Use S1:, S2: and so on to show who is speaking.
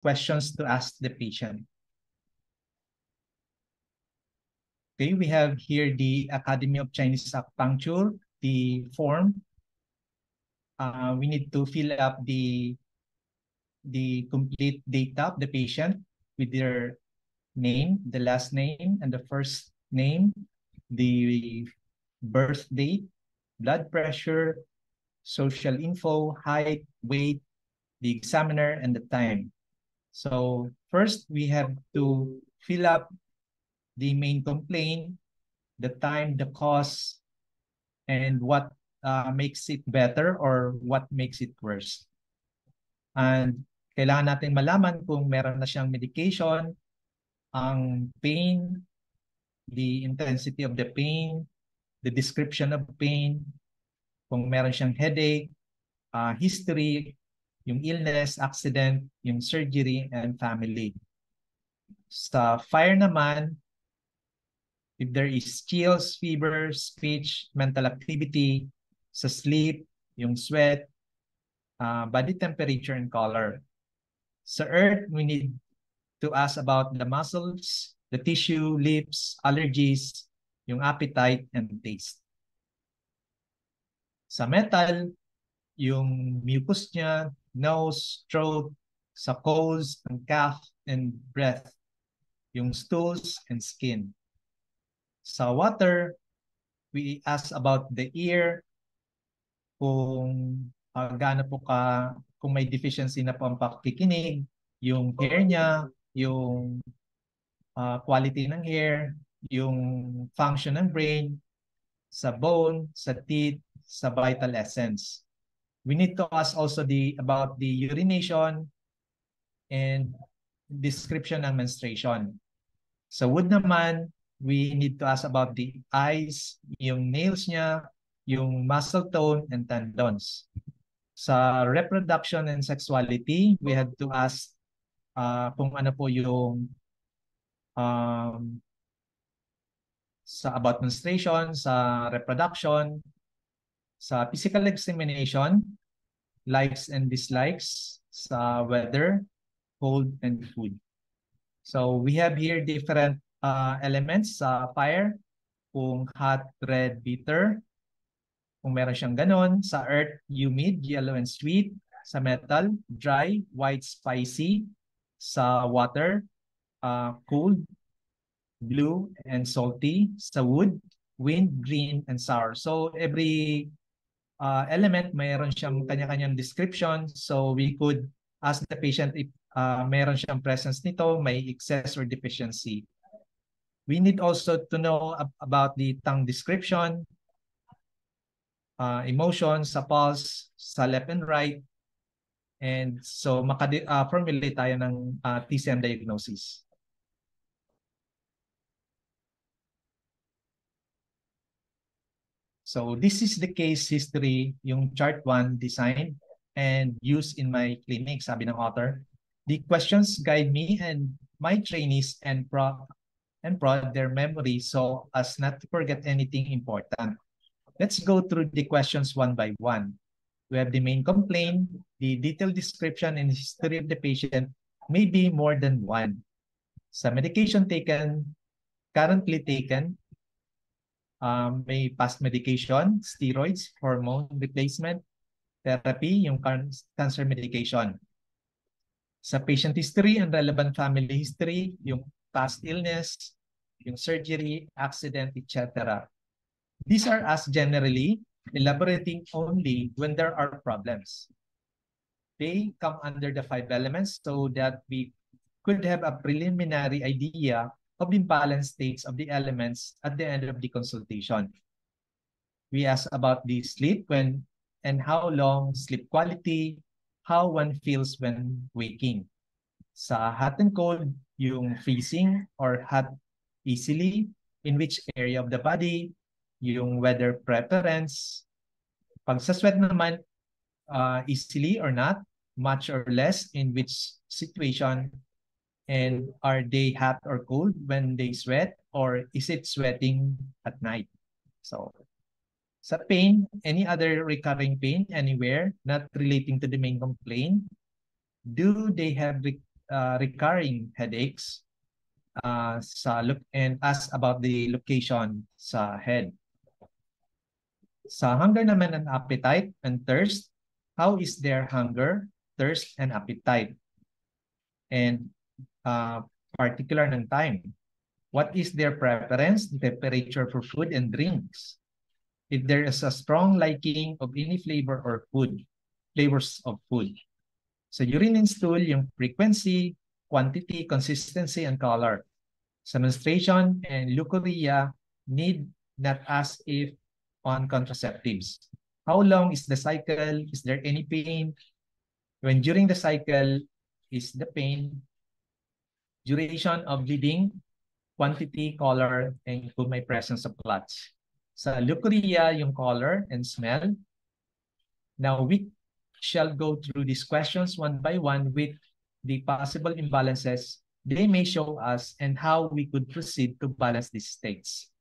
S1: questions to ask the patient. Okay, we have here the Academy of Chinese Acupuncture, the form. We need to fill up the complete data of the patient with their name, the last name, and the first name, the birth date, blood pressure, social info, height, weight, the examiner, and the time. So first, we have to fill up the main complaint, the time, the cause, and what makes it better or what makes it worse. And kailangan natin malaman kung meron na siyang medication, ang pain, the intensity of the pain, the description of pain, kung meron siyang headache, history, yung illness, accident, yung surgery, and family. Sa fire naman, if there is chills, fever, speech, mental activity, sa sleep, yung sweat, body temperature, and color. Sa earth, we need to ask about the muscles, the tissue, lips, allergies, yung appetite, and taste. Sa metal, yung mucus niya, nose, throat, sa colds, and cough, and breath, yung stools, and skin. Sa water, we ask about the ear, kung gaano po kung may deficiency na po ang pakikinig, yung hair niya, yung quality ng hair, yung function ng brain, sa bone, sa teeth, sa vital essence. We need to ask also about the urination and description ng menstruation. Sa wood naman, we need to ask about the eyes, yung nails niya, yung muscle tone, and tendons. Sa reproduction and sexuality, we have to ask kung ano po yung sa about menstruation, sa reproduction, sa physical examination, likes and dislikes, sa weather, cold, and food. So we have here different elements sa fire, kung hot, red, bitter, kung meron siyang ganon. Sa earth, humid, yellow, and sweet. Sa metal, dry, white, spicy. Sa water, cold, blue, and salty. Sa wood, wind, green, and sour. So every element, mayroon siyang kanya-kanyang description. So we could ask the patient if meron siyang presence nito, may excess or deficiency. We need also to know about the tongue description, emotions, sa pulse, sa left and right. And so formulate tayo ng TCM diagnosis. So this is the case history, yung chart 1 designed and used in my clinic, sabi ng author. The questions guide me and my trainees and prod their memory so as not to forget anything important. Let's go through the questions one by one. We have the main complaint, the detailed description and history of the patient, may be more than one. Sa medication taken, currently taken, may past medication, steroids, hormone replacement, therapy, yung cancer medication. Sa patient history and relevant family history, yung past illness, yung surgery, accident, etc. These are asked generally, elaborating only when there are problems. They come under the 5 elements so that we could have a preliminary idea of the imbalance states of the elements at the end of the consultation. We ask about the sleep when and how long, sleep quality, how one feels when waking. Sa hot and cold, yung freezing or hot easily, in which area of the body, yung weather preference. Pag sa sweat naman, easily or not, much or less, in which situation, and are they hot or cold when they sweat, or is it sweating at night? So, sa pain, any other recurring pain anywhere not relating to the main complaint? Do they have recurring headaches and ask about the location sa head. Sa hunger naman and appetite and thirst, how is their hunger, thirst, and appetite? And particular ng time. What is their preference, temperature for food and drinks? If there is a strong liking of any flavor or food, flavors of food. Sa urine and stool, yung frequency, quantity, consistency, and color. Sa menstruation and leukorrhea, need not ask if on contraceptives. How long is the cycle? Is there any pain? When during the cycle, is the pain? Duration of bleeding, quantity, color, and kung may presence of clots. Sa leukorrhea, yung color and smell. Now, we shall go through these questions one by one with the possible imbalances they may show us and how we could proceed to balance these states.